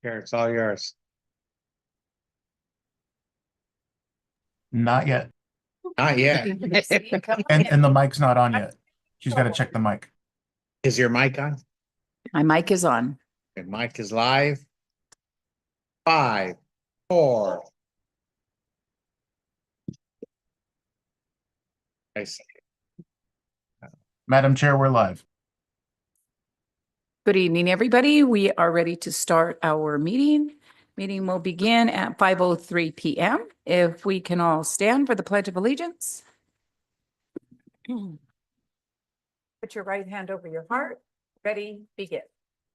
Here, it's all yours. Not yet. Not yet. And the mic's not on yet. She's got to check the mic. Is your mic on? My mic is on. Your mic is live. 5, 4. I see. Madam Chair, we're live. Good evening, everybody. We are ready to start our meeting. Meeting will begin at 5:03 p.m. If we can all stand for the Pledge of Allegiance. Put your right hand over your heart. Ready, begin.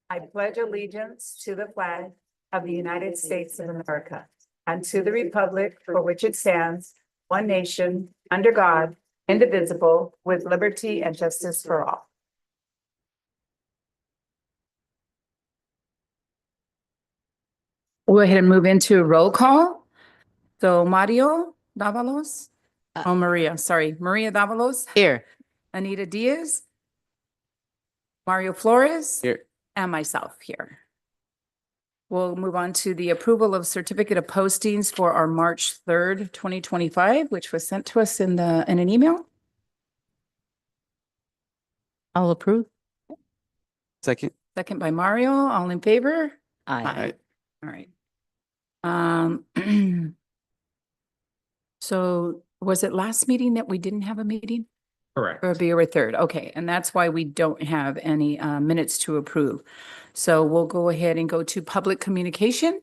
I pledge allegiance to the flag of the United States of America and to the republic for which it stands, one nation, under God, indivisible, with liberty and justice for all. We'll go ahead and move into a roll call. So Mario Davalos, Maria Davalos, Here. Anita Diaz, Mario Flores, Here. and myself here. We'll move on to the approval of certificate of postings for our March 3rd, 2025, which was sent to us in an email. I'll approve. Second. Second by Mario, all in favor? Aye. All right. So was it last meeting that we didn't have a meeting? Correct. February 3rd. Okay. And that's why we don't have any minutes to approve. So we'll go ahead and go to public communication.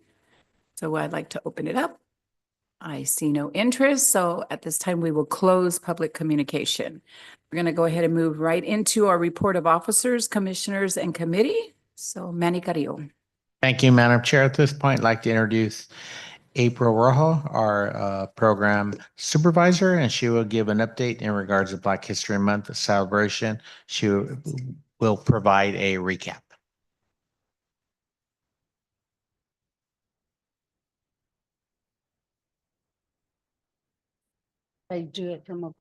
So I'd like to open it up. I see no interest. So at this time, we will close public communication. We're going to go ahead and move right into our report of officers, commissioners, and committee. So Manny Carrillo. Thank you, Madam Chair. At this point, I'd like to introduce April Rojo, our program supervisor, and she will give an update in regards to Black History Month celebration. She will provide a recap. I do it from a.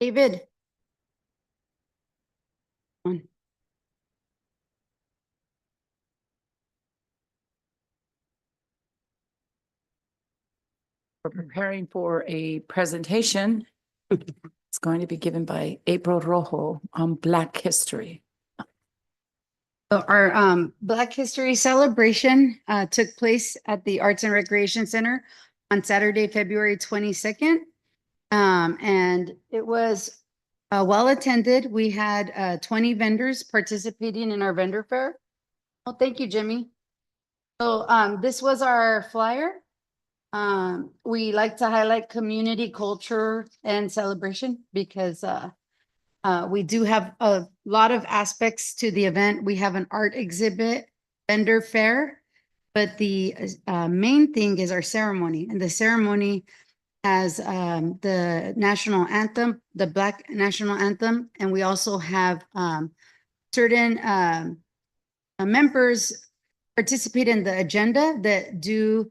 David. On. We're preparing for a presentation. It's going to be given by April Rojo on Black History. So our Black History celebration took place at the Arts and Recreation Center on Saturday, February 22nd. And it was well attended. We had 20 vendors participating in our vendor fair. Oh, thank you, Jimmy. So this was our flyer. We like to highlight community culture and celebration because we do have a lot of aspects to the event. We have an art exhibit, vendor fair, but the main thing is our ceremony. And the ceremony has the national anthem, the Black national anthem, and we also have certain members participate in the agenda that do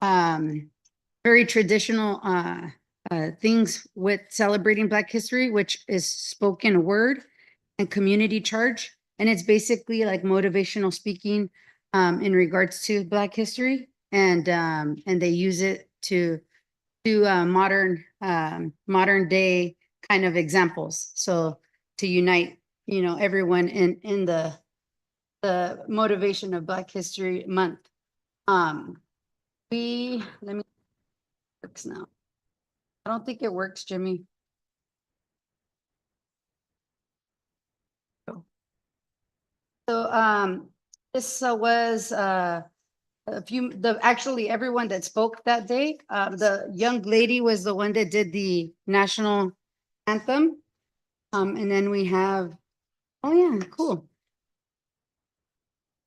very traditional things with celebrating Black history, which is spoken word and community charge. And it's basically like motivational speaking in regards to Black history. And they use it to do modern day kind of examples. So to unite, everyone in the motivation of Black History Month. Let me works now. I don't think it works, Jimmy. So this was actually everyone that spoke that day. The young lady was the one that did the national anthem. And then we have, oh yeah, cool.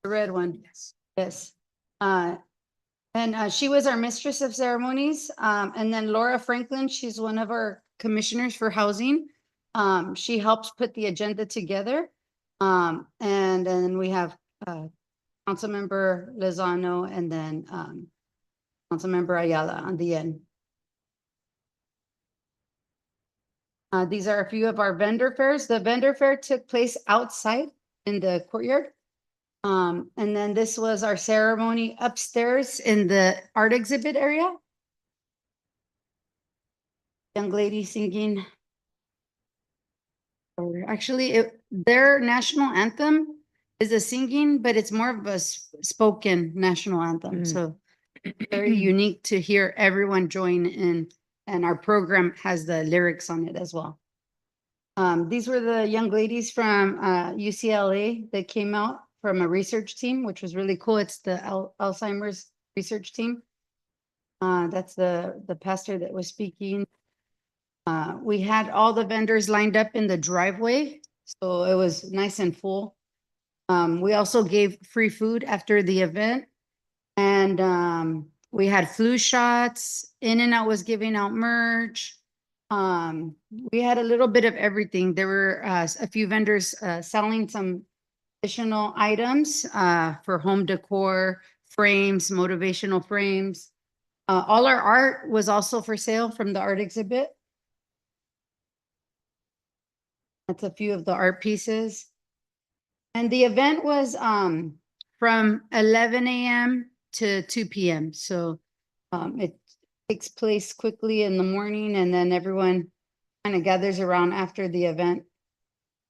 The red one. Yes. And she was our mistress of ceremonies. And then Laura Franklin, she's one of our commissioners for housing. She helps put the agenda together. And then we have Councilmember Lozano and then Councilmember Ayala on the end. These are a few of our vendor fairs. The vendor fair took place outside in the courtyard. And then this was our ceremony upstairs in the art exhibit area. Young lady singing. Or actually, their national anthem is a singing, but it's more of a spoken national anthem. Mm. So very unique to hear everyone join in, and our program has the lyrics on it as well. These were the young ladies from UCLA that came out from a research team, which was really cool. It's the Alzheimer's research team. That's the pastor that was speaking. We had all the vendors lined up in the driveway, so it was nice and full. We also gave free food after the event, and we had flu shots. In-N-Out was giving out merch. We had a little bit of everything. There were a few vendors selling some additional items for home decor, frames, motivational frames. All our art was also for sale from the art exhibit. That's a few of the art pieces. And the event was from 11 a.m. to 2 p.m. So it takes place quickly in the morning, and then everyone kind of gathers around after the event.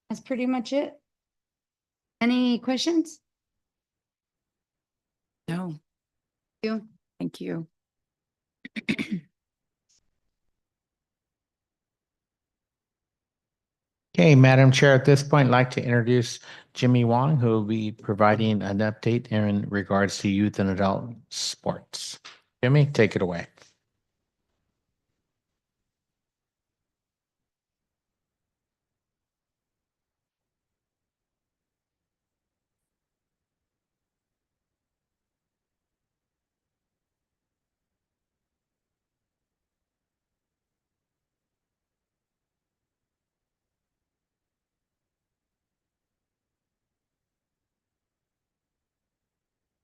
That's pretty much it. Any questions? No, You? thank you. Okay, Madam Chair, at this point, I'd like to introduce Jimmy Wong, who will be providing an update in regards to youth and adult sports. Jimmy, take it away.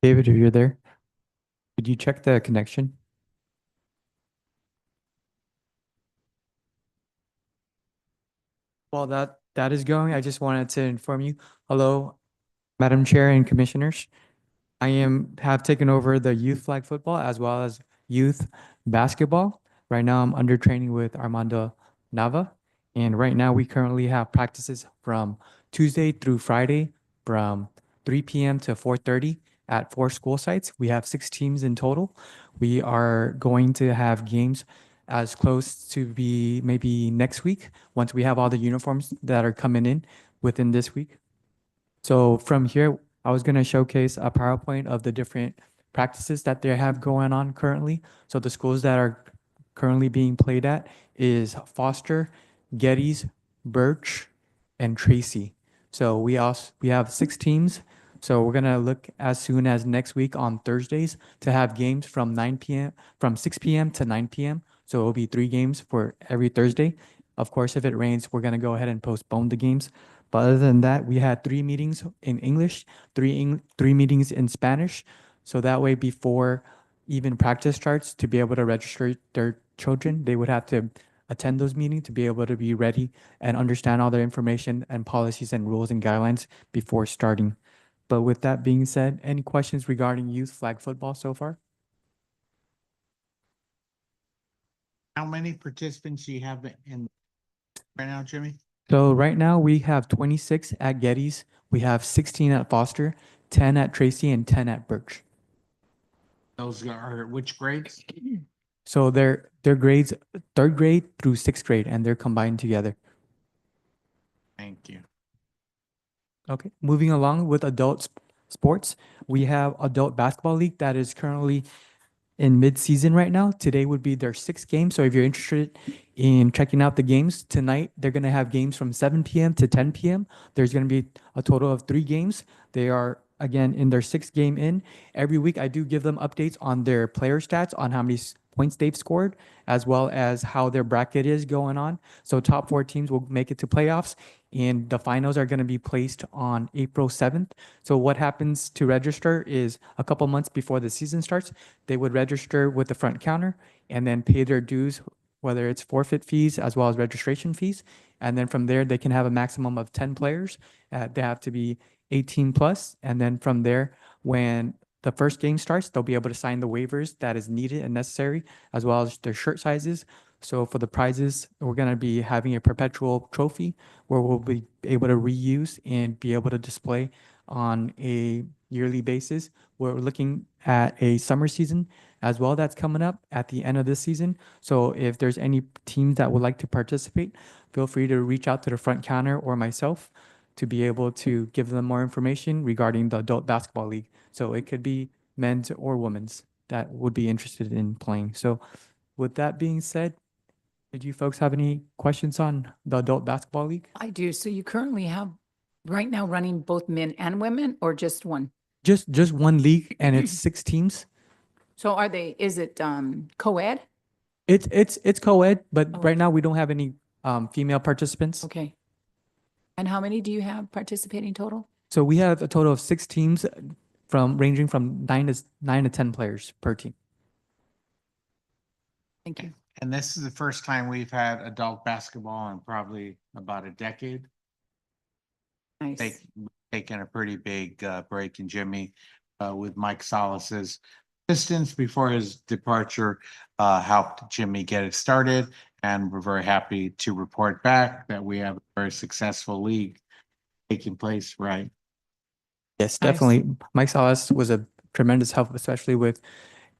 David, if you're there, could you check the connection? While that is going, I just wanted to inform you. Hello, Madam Chair and Commissioners. I have taken over the youth flag football as well as youth basketball. Right now, I'm under training with Armando Nava, and right now we currently have practices from Tuesday through Friday from 3 p.m. to 4:30 at 4 school sites. We have 6 teams in total. We are going to have games as close to be maybe next week once we have all the uniforms that are coming in within this week. So from here, I was going to showcase a PowerPoint of the different practices that they have going on currently. So the schools that are currently being played at is Foster, Geddes, Birch, and Tracy. So we have 6 teams. So we're going to look as soon as next week on Thursdays to have games from 6 p.m. to 9 p.m. So it will be 3 games for every Thursday. Of course, if it rains, we're going to go ahead and postpone the games. But other than that, we had 3 meetings in English, 3 meetings in Spanish. So that way, before even practice starts, to be able to register their children, they would have to attend those meetings to be able to be ready and understand all their information and policies and rules and guidelines before starting. But with that being said, any questions regarding youth flag football so far? How many participants do you have in right now, Jimmy? So right now we have 26 at Geddes, we have 16 at Foster, 10 at Tracy, and 10 at Birch. Those are which grades? So their grades 3rd grade through 6th grade, and they're combined together. Thank you. Okay, moving along with adult sports, we have adult basketball league that is currently in mid-season right now. Today would be their 6th game. So if you're interested in checking out the games tonight, they're going to have games from 7 p.m. to 10 p.m. There's going to be a total of 3 games. They are, again, in their 6th game in. Every week, I do give them updates on their player stats, on how many points they've scored, as well as how their bracket is going on. So top 4 teams will make it to playoffs, and the finals are going to be placed on April 7th. So what happens to register is a couple months before the season starts, they would register with the front counter and then pay their dues, whether it's forfeit fees as well as registration fees. And then from there, they can have a maximum of 10 players. They have to be 18 plus. And then from there, when the first game starts, they'll be able to sign the waivers that is needed and necessary, as well as their shirt sizes. So for the prizes, we're going to be having a perpetual trophy where we'll be able to reuse and be able to display on a yearly basis. We're looking at a summer season as well that's coming up at the end of this season. So if there's any teams that would like to participate, feel free to reach out to the front counter or myself to be able to give them more information regarding the adult basketball league. So it could be men's or women's that would be interested in playing. So with that being said, did you folks have any questions on the adult basketball league? I do. So you currently have right now running both men and women or just one? Just one league and it's 6 teams. So is it co-ed? It's co-ed, but Oh. right now we don't have any female participants. Okay. And how many do you have participating total? So we have a total of 6 teams ranging from 9 to 10 players per team. Thank you. And this is the first time we've had adult basketball in probably about a decade. Nice. Taken a pretty big break in Jimmy with Mike Salas's assistance before his departure helped Jimmy get it started. And we're very happy to report back that we have a very successful league taking place, right? Yes, Nice. definitely. Mike Salas was a tremendous help, especially with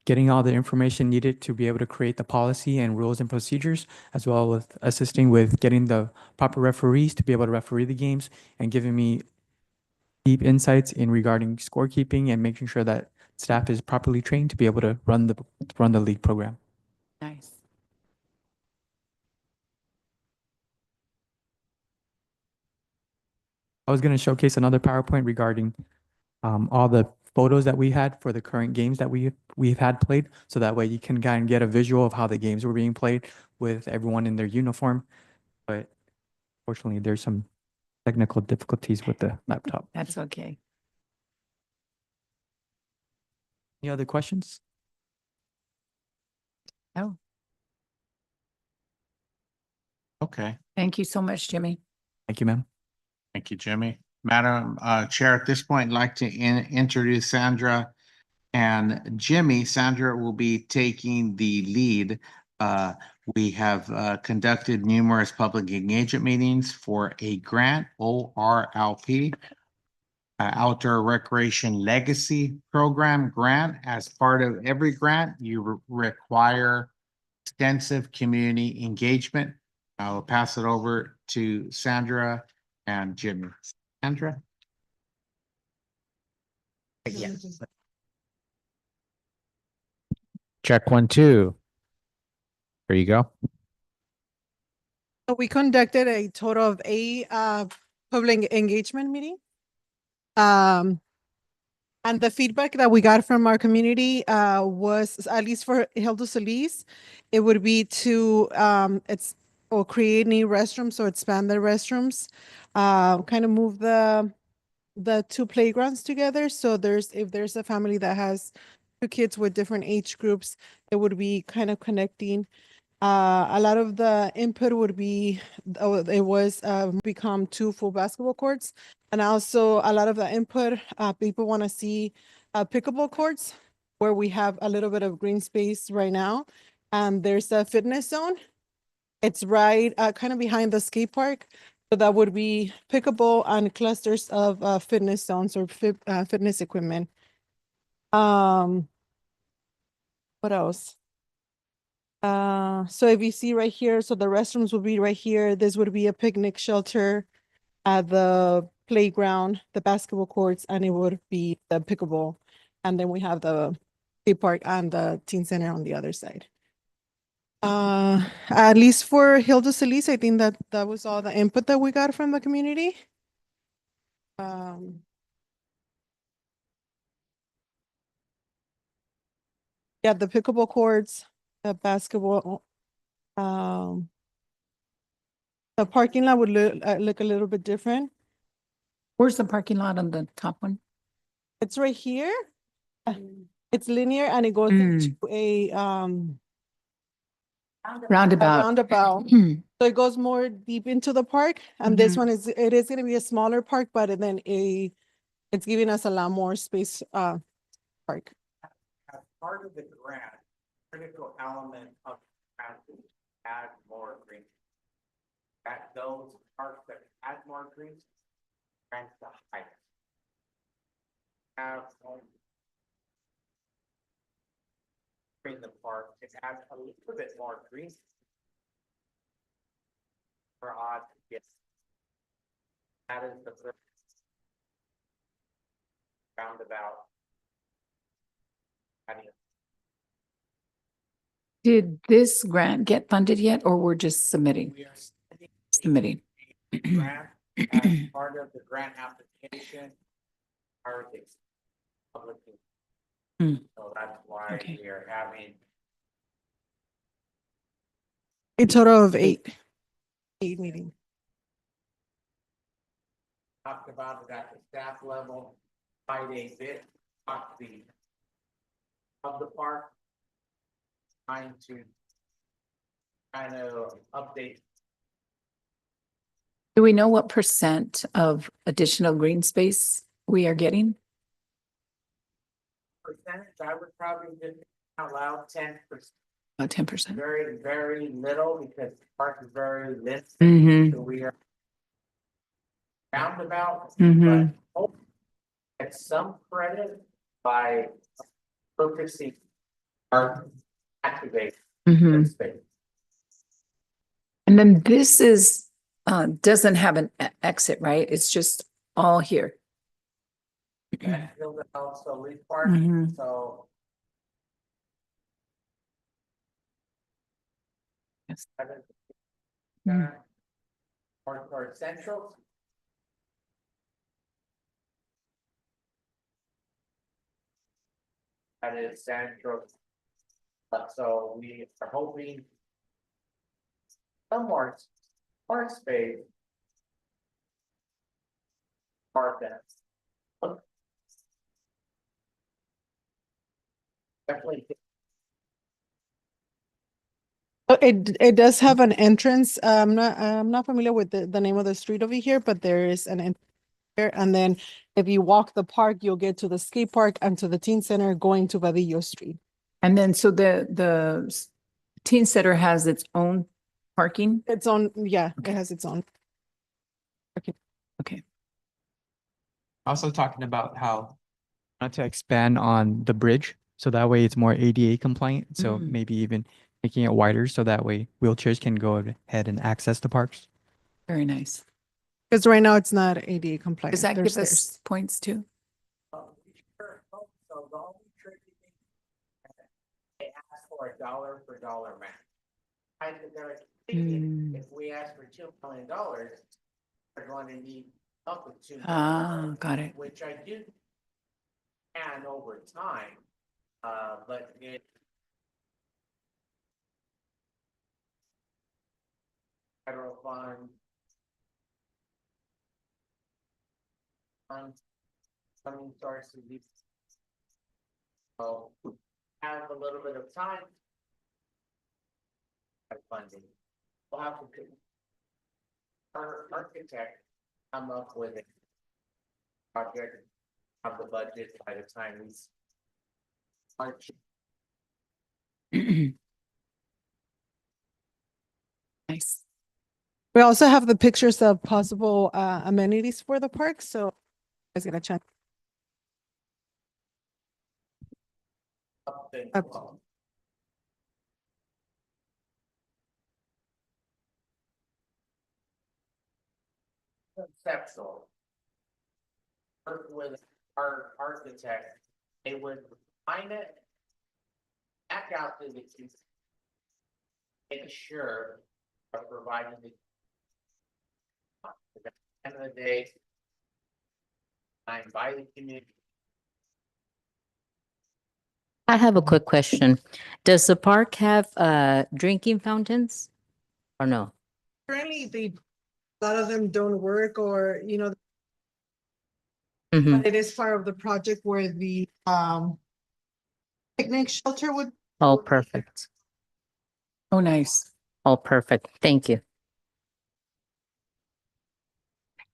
getting all the information needed to be able to create the policy and rules and procedures, as well as assisting with getting the proper referees to be able to referee the games and giving me deep insights in regarding scorekeeping and making sure that staff is properly trained to be able to run the league program. Nice. I was going to showcase another PowerPoint regarding all the photos that we had for the current games that we've had played, so that way you can kind of get a visual of how the games were being played with everyone in their uniform. But fortunately, there's some technical difficulties with the laptop. That's okay. Any other questions? Oh, Okay. thank you so much, Jimmy. Thank you, ma'am. Thank you, Jimmy. Madam Chair, at this point, I'd like to introduce Sandra and Jimmy. Sandra will be taking the lead. We have conducted numerous public engagement meetings for a grant, ORLP, Outdoor Recreation Legacy Program grant. As part of every grant, you require extensive community engagement. I will pass it over to Sandra and Jimmy. Sandra? Yes. Check 1, 2. There you go. So we conducted a total of 8 public engagement meeting. And the feedback that we got from our community was, at least for Hilda Solis, it would be to create new restrooms or expand the restrooms, kind of move the 2 playgrounds together. So if there's a family that has 2 kids with different age groups, it would be kind of connecting. A lot of the input would be, become 2 full basketball courts. And also a lot of the input, people want to see pickleball courts where we have a little bit of green space right now. And there's a fitness zone. It's right kind of behind the skate park. So that would be pickleball and clusters of fitness zones or fitness equipment. What else? So if you see right here, so the restrooms will be right here. This would be a picnic shelter, the playground, the basketball courts, and it would be the pickleball. And then we have the skate park and the teen center on the other side. At least for Hilda Solis, I think that was all the input that we got from the community. Yeah, the pickleball courts, the basketball, the parking lot would look a little bit different. Where's the parking lot on the top one? It's right here. It's linear and it goes Mm. into a Roundabout. roundabout. Hmm. So it goes more deep into the park, and this Mhm. one it is gonna be a smaller park, but then it's giving us a lot more space, park. As part of the grant, critical element of the grant is to add more green. That those parks that add more green, grants the highest. Have in the park, it adds a little bit more green. For odd, yes. That is the first roundabout. Did this grant get funded yet, or we're just submitting? We are Submitting. grant as part of the grant application. Are the public. Hmm. So that's why Okay. we are having A total of eight meetings. talked about it at the staff level, 5 days bit, talk to the of the park. Trying to kind of update Do we know what percent of additional green space we are getting? percentage. I would probably just allow 10%, About 10%. very, very little because the park is very lit. Mm-hmm. So we are roundabout, Mhm. but hope get some credit by focusing our activate Mm-hmm. the space. And then this is, doesn't have an exit, right? It's just all here. That build also leaf park, Mhm. so. Yes. that is- Mm. or central. That is central. So we are hoping. Some more space. Park that. Definitely. It does have an entrance. I'm not familiar with the name of the street over here, but there is an entrance there. And then if you walk the park, you'll get to the skate park and to the teen center going to Vadillo Street. And then so the teen center has its own parking? It's on, yeah, it has its own. Okay. Also talking about how not to expand on the bridge, so that way it's more ADA compliant. So Mm. maybe even making it wider, so that way wheelchairs can go ahead and access the parks. Very nice. Because right now it's not ADA compliant. Does that There's give stairs. us points too? So the only tricky thing. They ask for $1 per dollar match. Mm. If we ask for $2 million, they're going to need up to $2 million. Ah, got it. Which I do. And over time, but it. Federal fund. Funding sources. So have a little bit of time. Funding. We'll have to. Our architect come up with a project of the budget by the time we. March. Nice. We also have the pictures of possible amenities for the park, so I was gonna check. Up to Up. 12. Conceptual. Work with our architect, they would find it. Back out to the. Make sure of providing the. At the end of the day. I'm by the community. I have a quick question. Does the park have drinking fountains or no? Currently, a lot of them don't work or, Mhm. but it is part of the project where the picnic shelter would. Oh, perfect. Oh, nice. Oh, perfect. Thank you.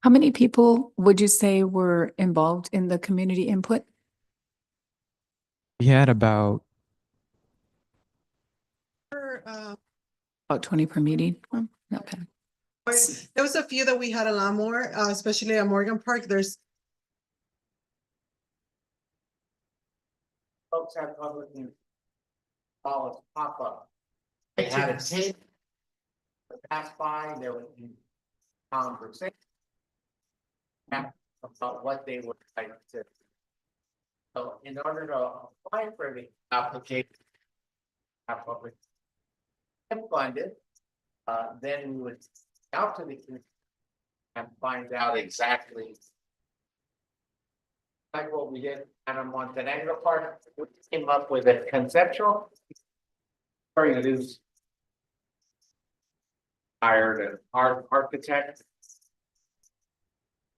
How many people would you say were involved in the community input? We had about, About 20 per meeting? Oh, okay. There was a few that we had a lot more, especially at Morgan Park. There's Folks have public policy pop up. They had a tape. Pass by, there was conversation. About what they would like to. So in order to apply for the application. Have public. And funded, then we would out to the community. And find out exactly. Like what we did at a Montenegro Park, we came up with a conceptual. Very it is. Hired an architect.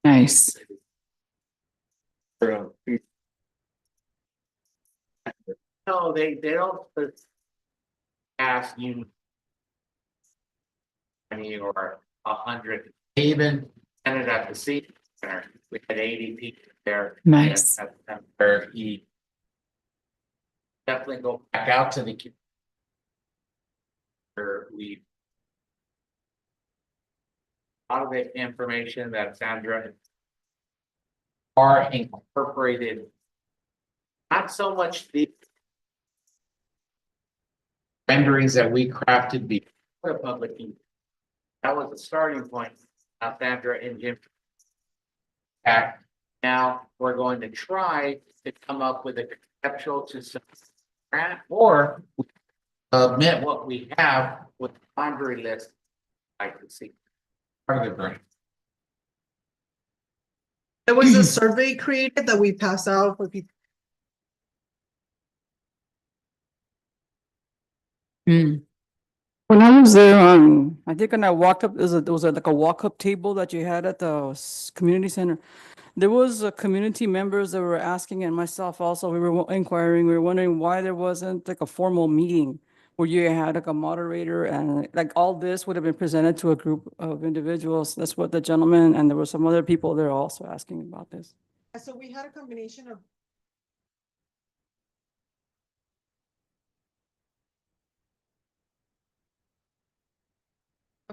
Nice. No, they don't ask you. Or 100, even ended at the seat center, we had 80 people there. Nice. Where he. Definitely go back out to the. Where we. A lot of the information that Sandra. Are incorporated. Not so much the. Renderings that we crafted before the public. That was the starting point, Sandra and Jim. Act. Now, we're going to try to come up with a conceptual to some. Or. Admit what we have with the boundary list. I can see. Part of the brain. there was a survey created that we passed out for people. Hmm. When I was there, I think when I walked up, there was like a walk-up table that you had at the community center. There was community members that were asking, and myself also, we were inquiring, we were wondering why there wasn't like a formal meeting where you had like a moderator and like all this would have been presented to a group of individuals. That's what the gentleman, and there were some other people there also asking about this. So we had a combination of.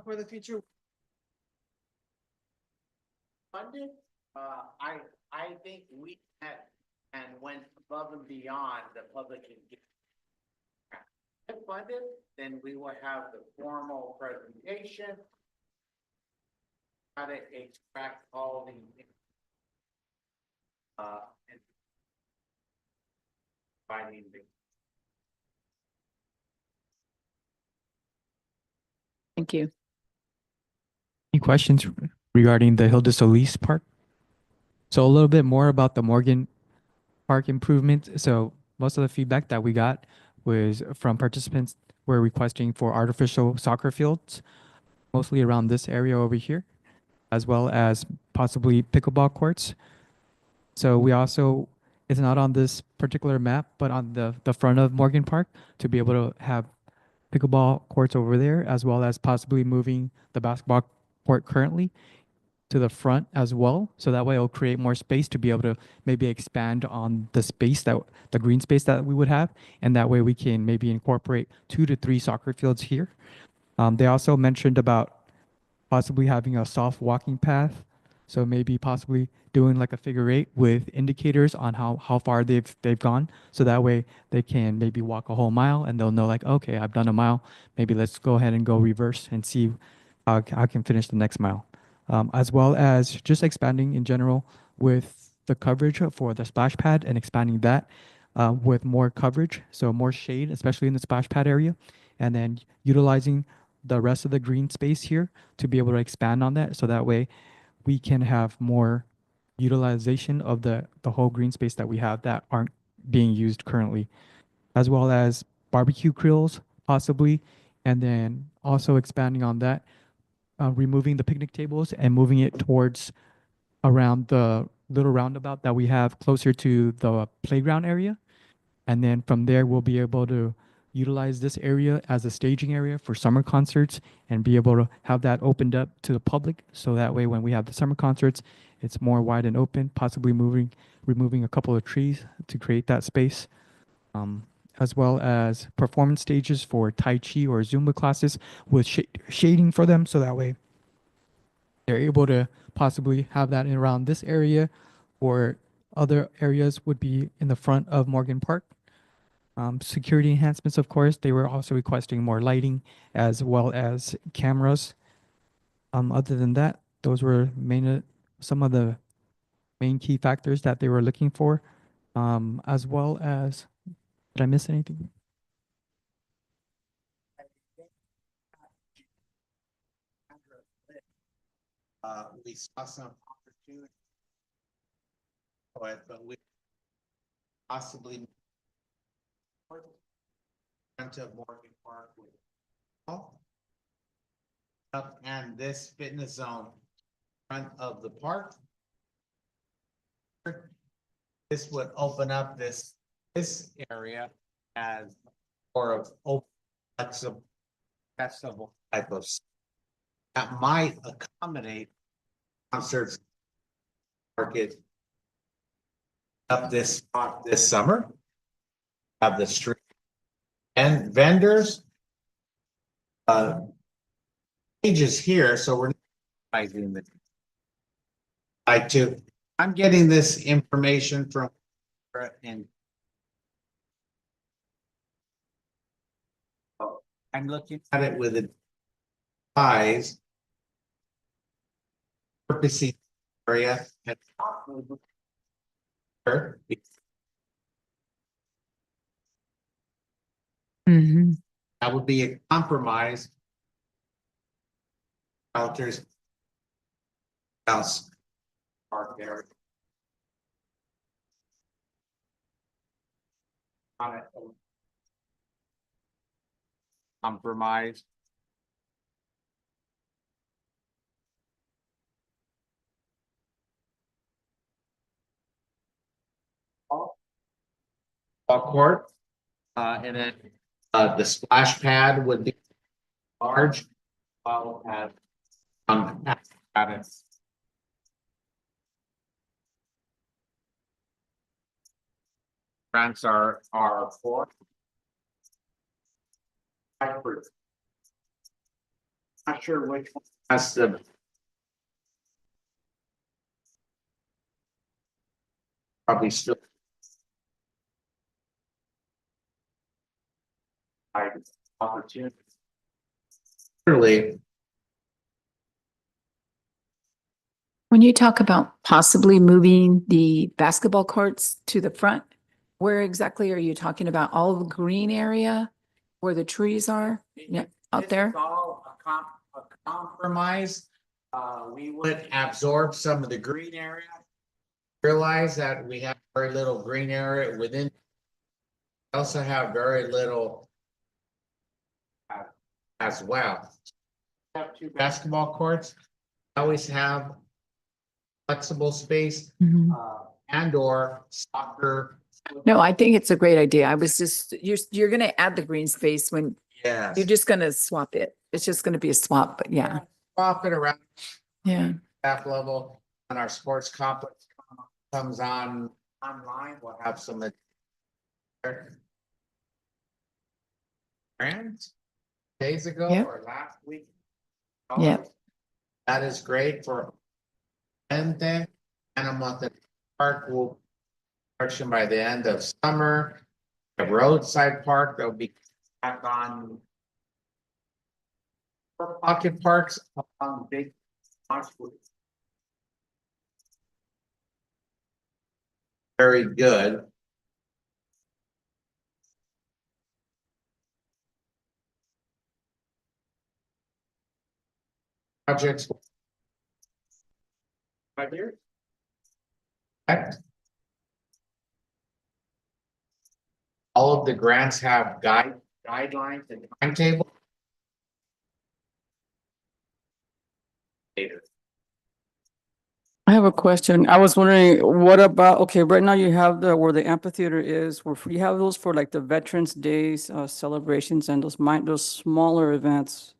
For the future. Funded, I think we had and went above and beyond the public can get. If funded, then we will have the formal presentation. How to extract all the. And. Finding the. Thank you. any questions regarding the Hilda Solis Park? So a little bit more about the Morgan Park improvement. So most of the feedback that we got was from participants were requesting for artificial soccer fields, mostly around this area over here, as well as possibly pickleball courts. So we also, it's not on this particular map, but on the front of Morgan Park to be able to have pickleball courts over there, as well as possibly moving the basketball court currently to the front as well. So that way it'll create more space to be able to maybe expand on the space that the green space that we would have. And that way we can maybe incorporate 2 to 3 soccer fields here. They also mentioned about possibly having a soft walking path. So maybe possibly doing like a figure 8 with indicators on how far they've gone. So that way they can maybe walk a whole mile and they'll know like, okay, I've done a mile. Maybe let's go ahead and go reverse and see how I can finish the next mile. As well as just expanding in general with the coverage for the splash pad and expanding that with more coverage. So more shade, especially in the splash pad area. And then utilizing the rest of the green space here to be able to expand on that. So that way we can have more utilization of the whole green space that we have that aren't being used currently. as well as barbecue grills possibly, and then also expanding on that, removing the picnic tables and moving it towards around the little roundabout that we have closer to the playground area. And then from there, we'll be able to utilize this area as a staging area for summer concerts and be able to have that opened up to the public. So that way, when we have the summer concerts, it's more wide and open, possibly removing a couple of trees to create that space, as well as performance stages for Tai Chi or Zumba classes with shading for them. So that way, they're able to possibly have that in around this area, or other areas would be in the front of Morgan Park. Security enhancements, of course, they were also requesting more lighting as well as cameras. Other than that, those were some of the main key factors that they were looking for, as well as, did I miss anything? We saw some opportunity, but we possibly front of Morgan Park with up and this fitness zone front of the park. This would open up this area as for of open flexible type of that might accommodate concerts market up this spot this summer. Have the street and vendors pages here, so we're not doing the I'm getting this information from and I'm looking at it with the eyes purposely area and that would be a compromise. Shelters house park area. On it. Compromise. Court, and then the splash pad would be large. At it. Grants are for. Not sure which one has the. Probably still. Opportunity. Clearly. When you talk about possibly moving the basketball courts to the front, where exactly are you talking about? All of the green area where the trees are? Yeah, out there? It's all a compromise. We would absorb some of the green area. Realize that we have very little green area within. We also have very little as well. We have 2 basketball courts. We always have flexible space and or soccer. No, I think it's a great idea. I was just, you're going to add the green space when Yes. you're just going to swap it. It's just going to be a swap, but yeah. Swap it around Yeah. staff level and our sports complex comes online. We'll have some. Grants days ago Yep. or last week. Yep. That is great for. And then, and a month at park will. By the end of summer, a roadside park, there'll be back on. Pocket parks along big. Very good. Projects. 5 years. Correct. all of the grants have guidelines and timetable. Later. I have a question. I was wondering, what about, okay, right now you have where the amphitheater is, where you have those for like the Veterans Days, celebrations and those smaller events.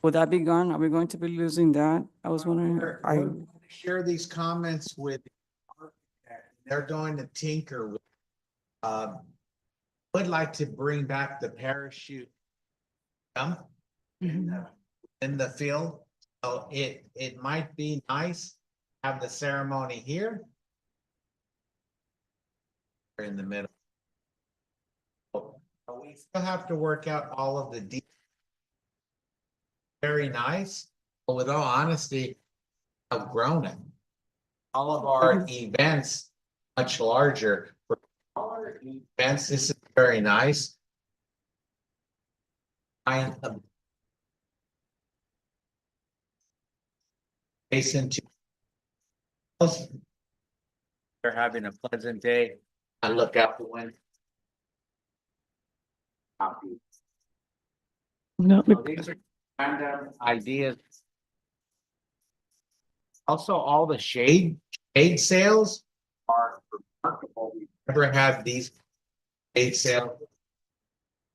Would that be gone? Are we going to be losing that? I was wondering. We're share these comments with. They're going to tinker with. Would like to bring back the parachute. Jump. In the field, so it might be nice, to have the ceremony here. Or in the middle. But we still have to work out all of the details. Very nice, but with all honesty, I've grown it. All of our events much larger. For all our events, this is very nice. Jason, they're having a pleasant day. I look out the window. No, So these are random ideas. Also, all the shade sales are remarkable. We've never had these shade sales.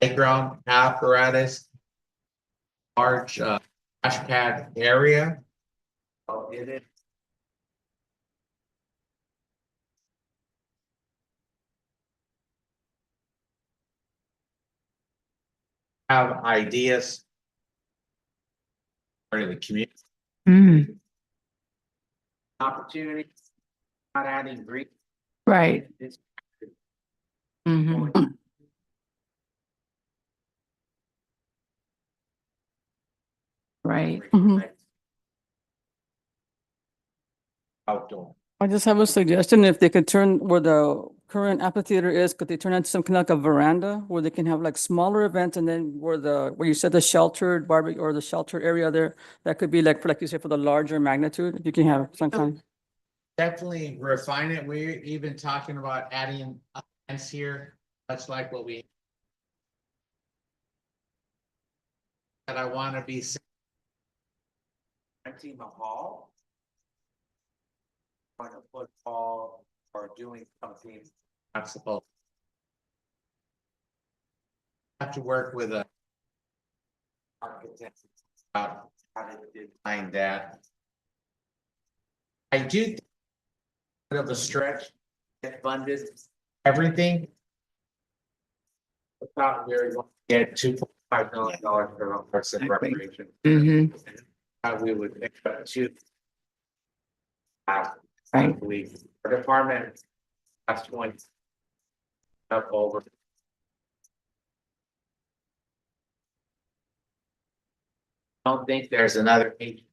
Playground apparatus, large crash pad area. Oh, it is. Have ideas for the community. Opportunity, not adding green. Right. It's Mhm. Right. Mhm. Outdoor. I just have a suggestion. If they could turn where the current amphitheater is, could they turn it into some kind of like a veranda where they can have like smaller events, and then where you said the sheltered barbecue or the sheltered area there, that could be like, for like you said, for the larger magnitude, you can have some kind. Definitely refine it. We're even talking about adding events here, much like what we. That I want to be. Renting a hall. On a football or doing something not supposed. Have to work with a. Architect about how to design that. I do. Bit of a stretch, get funded, everything. Without very long, get $2.5 million for parks and recreation. We would pick up two. I believe our department. Last one. Up over. I don't think there's another agent.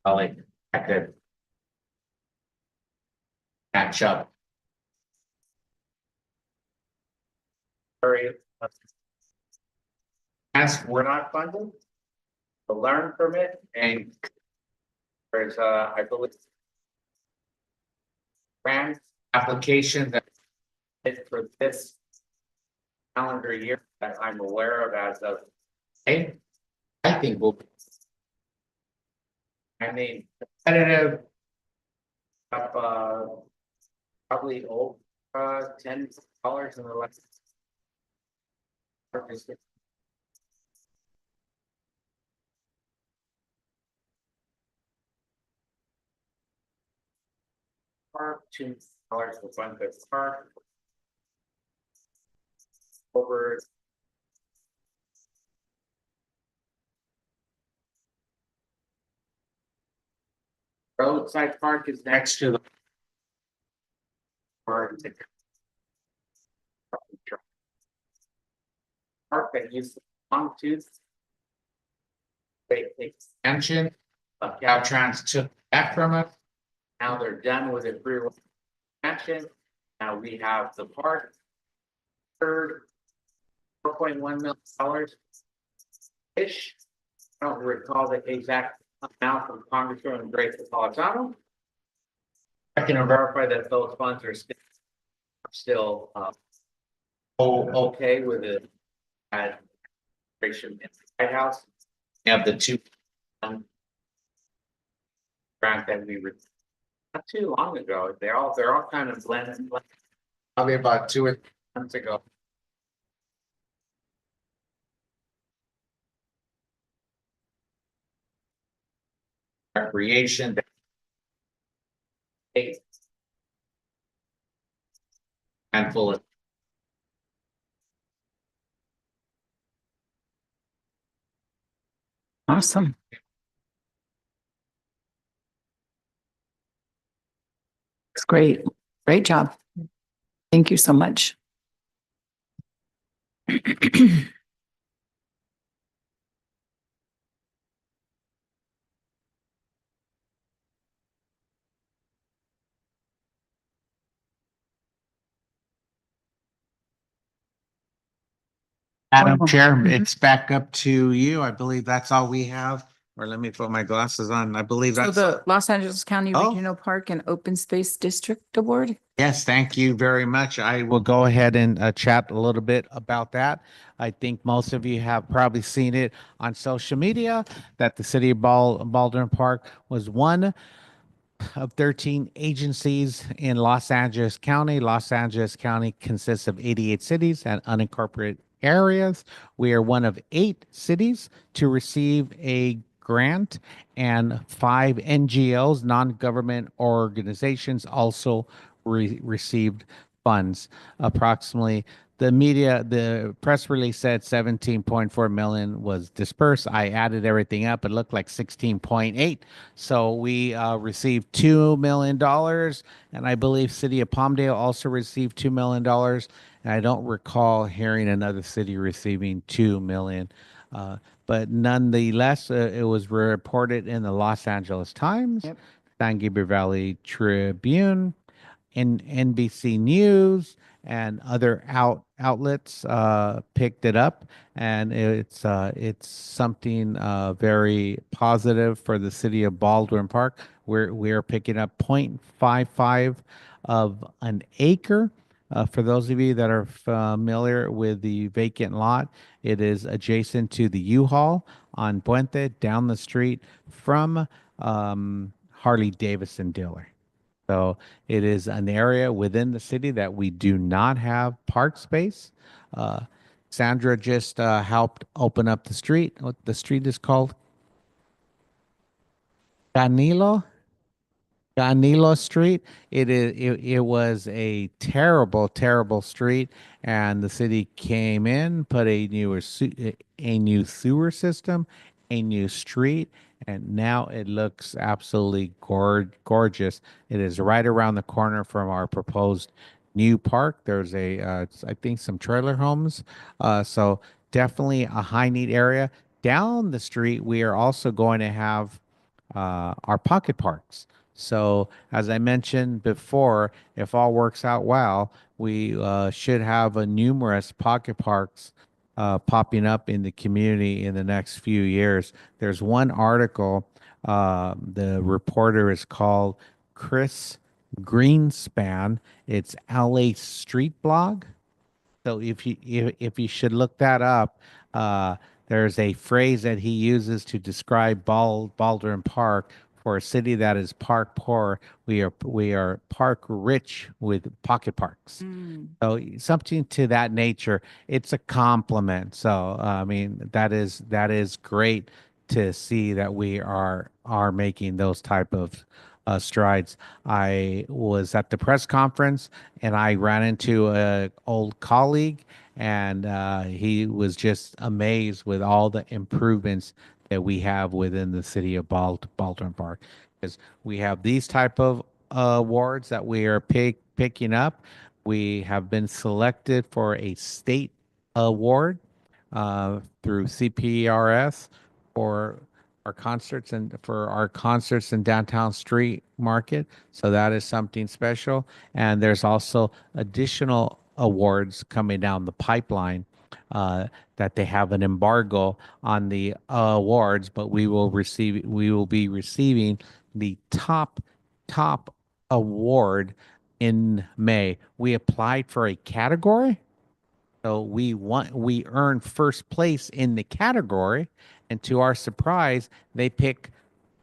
Like I could. Catch up. As we're not funded. The learn permit and. There's I believe. Grant application that. For this. Calendar year that I'm aware of as of. Hey, I think we'll. I mean, competitive. Up probably old $10 in the last. Park $2 for fun park. Over. Roadside park is next to the. Park that used to belong to. The extension of Caltrans took that from us. Now they're done with it. Extension. Now we have the park. Third. $4.1 million. Ish. I don't recall the exact amount from Congresswoman Grace Napolitano. I can verify that those funds are still okay with it. White House. We have the two. Grant that we were not too long ago. They're all kind of blended. Probably about 2 or 3 months ago. Recreation. Handful of. Awesome. It's great. Great job. Thank you so much. Madam Wonderful. Chair, Mhm. it's back up to you. I believe that's all we have. Or let me put my glasses on. I believe So that's. the Los Angeles County Oh. Regional Park and Open Space District Award. Yes, thank you very much. I will go ahead and chat a little bit about that. I think most of you have probably seen it on social media that the city of Baldwin Park was one of 13 agencies in Los Angeles County. Los Angeles County consists of 88 cities and unincorporated areas. We are one of 8 cities to receive a grant, and 5 NGOs, non-government organizations, also received funds. Approximately the press release said 17.4 million was dispersed. I added everything up. It looked like 16.8. So we received $2 million, and I believe City of Palmdale also received $2 million. And I don't recall hearing another city receiving $2 million. But nonetheless, it was reported in the Los Angeles Times, Yep. San Gabriel Valley Tribune, NBC News, and other outlets picked it up, and it's something very positive for the city of Baldwin Park. We're picking up 0.55 of an acre. For those of you that are familiar with the vacant lot, it is adjacent to the U-Haul on Puente, down the street from Harley Davidson dealer. So it is an area within the city that we do not have park space. Sandra just helped open up the street. What the street is called? Canilo Street. It was a terrible street, and the city came in, put a new sewer system, a new street, and now it looks absolutely gorgeous. It is right around the corner from our proposed new park. There's I think some trailer homes. So definitely a high need area. Down the street, we are also going to have our pocket parks. So, as I mentioned before, if all works out well, we should have a numerous pocket parks popping up in the community in the next few years. There's one article, the reporter is called Chris Greenspan. It's LA Street Blog. So if you should look that up, there's a phrase that he uses to describe Baldwin Park. For a city that is park poor, we are park rich with pocket parks. So something to that nature. It's a compliment. So I mean that is great to see that we are making those type of strides. I was at the press conference and I ran into an old colleague, and he was just amazed with all the improvements that we have within the city of Baldwin Park. Because we have these type of awards that we are picking up. We have been selected for a state award through CPRS for our concerts in downtown street market. So that is something special. And there's also additional awards coming down the pipeline that they have an embargo on the awards, but we will be receiving the top award in May. We applied for a category. So we earned first place in the category, and to our surprise, they pick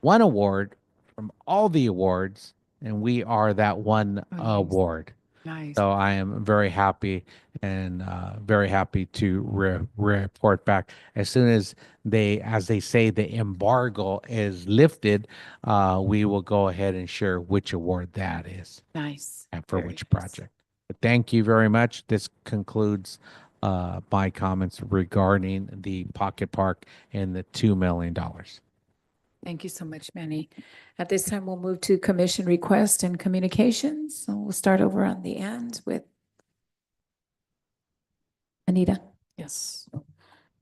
one award from all the awards, and we are that one Oh, nice. award. Nice. So I am very happy and very happy to report back as soon as they say, the embargo is lifted. We will go ahead and share which award that is Nice. and for Very which nice. project. But thank you very much. This concludes my comments regarding the Pocket Park and the $2 million. Thank you so much, Manny. At this time, we'll move to commission request and communications. So we'll start over on the end with Anita. Yes.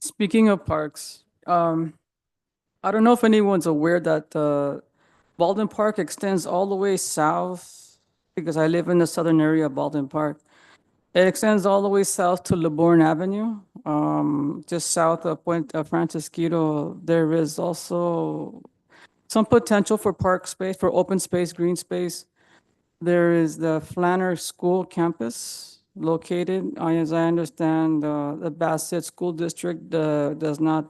Speaking of parks, I don't know if anyone's aware that Baldwin Park extends all the way south, because I live in the southern area of Baldwin Park. It extends all the way south to LeBourne Avenue, just south of Puente Francisquito. There is also some potential for park space, for open space, green space. There is the Flanner School campus located. As I understand, the Bassett School District does not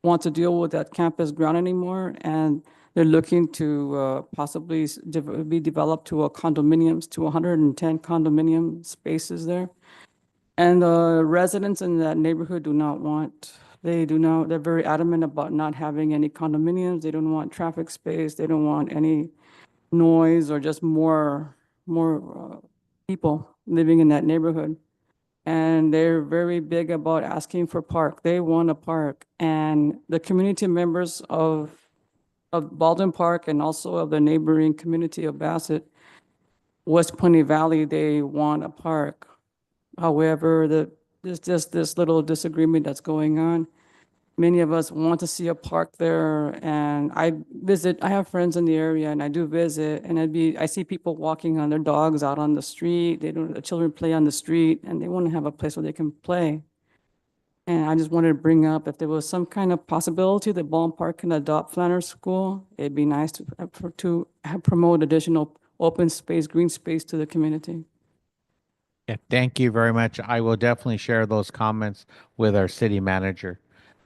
want to deal with that campus ground anymore, and they're looking to possibly be developed to a condominiums, to 110 condominium spaces there. And the residents in that neighborhood do not want, they're very adamant about not having any condominiums. They don't want traffic space. They don't want any noise or just more people living in that neighborhood. And they're very big about asking for park. They want a park. And the community members of Baldwin Park and also of the neighboring community of Bassett, West Pony Valley, they want a park. However, there's just this little disagreement that's going on. Many of us want to see a park there, and I have friends in the area, and I do visit, and I see people walking on their dogs out on the street. The children play on the street, and they want to have a place where they can play. And I just wanted to bring up, if there was some kind of possibility that Baldwin Park can adopt Flanner School, it'd be nice to promote additional open space, green space to the community. Yeah, thank you very much. I will definitely share those comments with our city manager.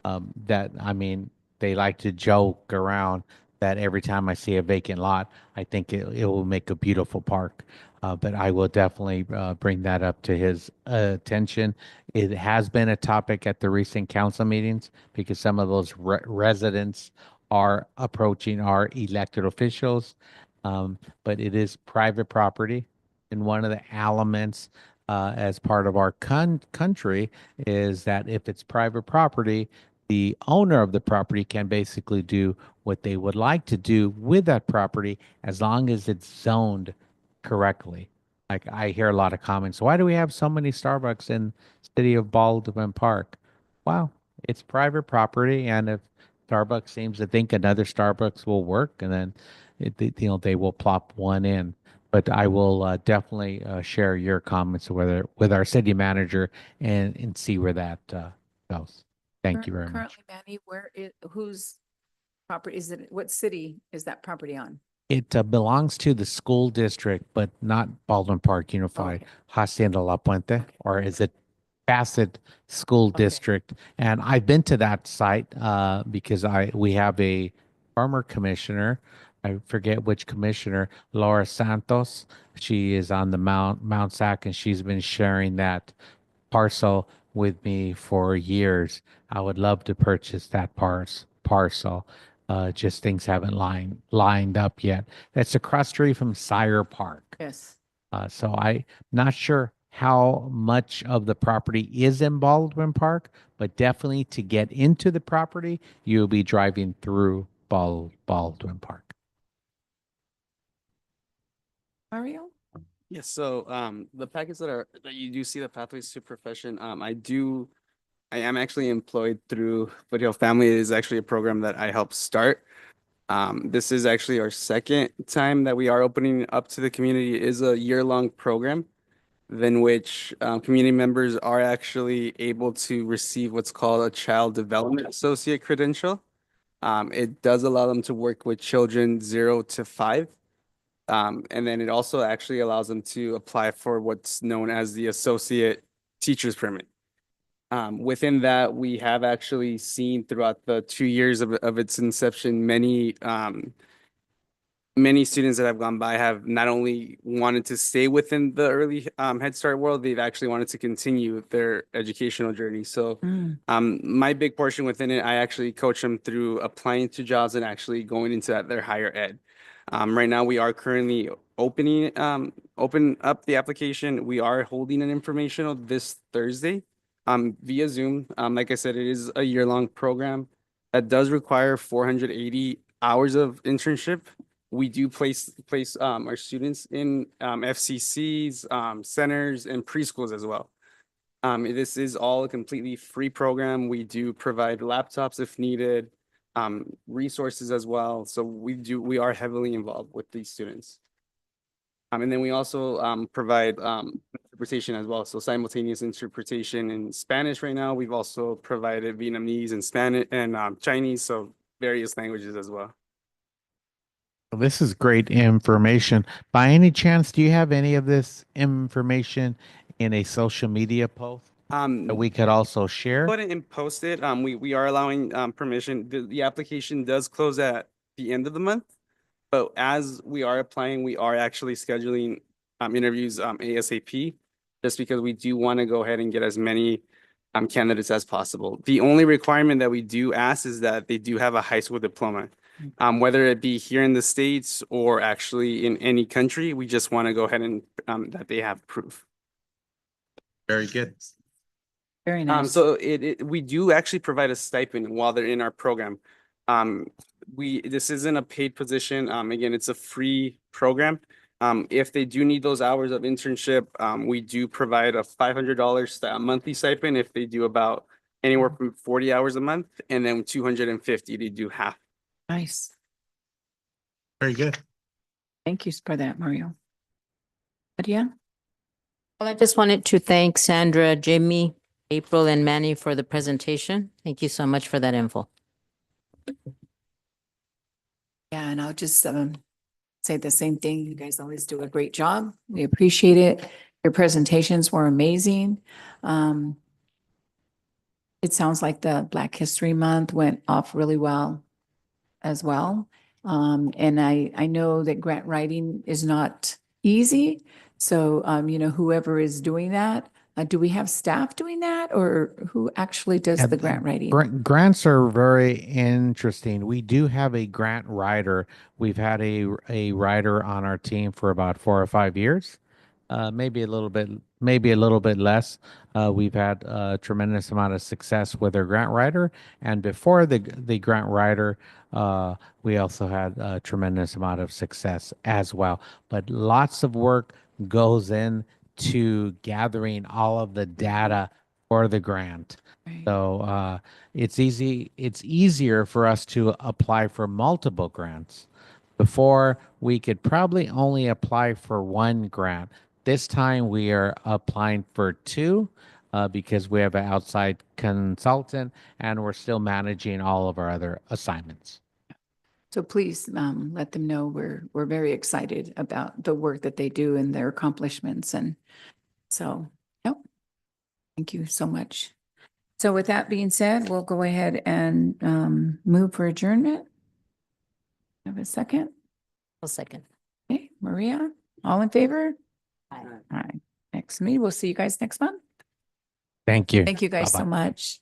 They like to joke around that every time I see a vacant lot, I think it will make a beautiful park. But I will definitely bring that up to his attention. It has been a topic at the recent council meetings because some of those residents are approaching our elected officials. But it is private property. And one of the elements as part of our country is that if it's private property, the owner of the property can basically do what they would like to do with that property as long as it's zoned correctly. Like I hear a lot of comments, why do we have so many Starbucks in city of Baldwin Park? Well, it's private property, and if Starbucks seems to think another Starbucks will work, and then they will plop one in. But I will definitely share your comments with our city manager and see where that goes. Thank you very much. Currently, Manny, whose property is it? What city is that property on? It belongs to the school district, but not Baldwin Park Unified, Okay. Hacienda La Puente, or is it Bassett School Okay. District? And I've been to that site because we have a farmer commissioner. I forget which commissioner, Laura Santos. She is on the Mount Sac, and she's been sharing that parcel with me for years. I would love to purchase that parcel. Just things haven't lined up yet. That's across the street from Sire Park. Yes. So I'm not sure how much of the property is in Baldwin Park, but definitely to get into the property, you'll be driving through Baldwin Park. Mario? Yes, so the packets that you do see, the Pathways to Profession, I am actually employed through Foothill Family. It is actually a program that I helped start. This is actually our second time that we are opening up to the community. It is a year-long program in which community members are actually able to receive what's called a Child Development Associate credential. It does allow them to work with children 0 to 5. And then it also actually allows them to apply for what's known as the Associate Teacher's Permit. Within that, we have actually seen throughout the 2 years of its inception, many students that have gone by have not only wanted to stay within the early Head Start world, they've actually wanted to continue their educational journey. So my big portion within it, I actually coach them through applying to jobs and actually going into their higher ed. Right now, we are currently open up the application. We are holding an informational this Thursday via Zoom. Like I said, it is a year-long program that does require 480 hours of internship. We do place our students in FCCs, centers, and preschools as well. This is all a completely free program. We do provide laptops if needed, resources as well. So we are heavily involved with these students. And then we also provide interpretation as well. So simultaneous interpretation in Spanish right now. We've also provided Vietnamese and Spanish and Chinese, so various languages as well. This is great information. By any chance, do you have any of this information in a social media post that we could also share? Go ahead and post it. We are allowing permission. The application does close at the end of the month, but as we are applying, we are actually scheduling interviews ASAP, just because we do want to go ahead and get as many candidates as possible. The only requirement that we do ask is that they do have a high school diploma. Whether it be here in the States or actually in any country, we just want to go ahead and that they have proof. Very good. Very nice. So we do actually provide a stipend while they're in our program. This isn't a paid position. Again, it's a free program. If they do need those hours of internship, we do provide a $500 monthly stipend if they do about anywhere from 40 hours a month, and then 250 to do half. Nice. Very good. Thank you for that, Mario. Nadia? Well, I just wanted to thank Sandra, Jimmy, April, and Manny for the presentation. Thank you so much for that info. Yeah, and I'll just say the same thing. You guys always do a great job. We appreciate it. Your presentations were amazing. It sounds like the Black History Month went off really well as well. And I know that grant writing is not easy. So, whoever is doing that, do we have staff doing that, or who actually does Yeah, the grant writing? Grants are very interesting. We do have a grant writer. We've had a writer on our team for about 4 or 5 years, maybe a little bit less. We've had a tremendous amount of success with our grant writer, and before the grant writer, we also had a tremendous amount of success as well. But lots of work goes into gathering all of the data for the grant. Right. So it's easier for us to apply for multiple grants. Before, we could probably only apply for one grant. This time we are applying for 2 because we have an outside consultant and we're still managing all of our other assignments. So please let them know we're very excited about the work that they do and their accomplishments. And so, yep. Thank you so much. So with that being said, we'll go ahead and move for adjournment. Have a second? I'll second. Okay, Maria, all in favor? Aye. All right. Next meeting, we'll see you guys next month. Thank you. Thank you guys so Bye-bye. much.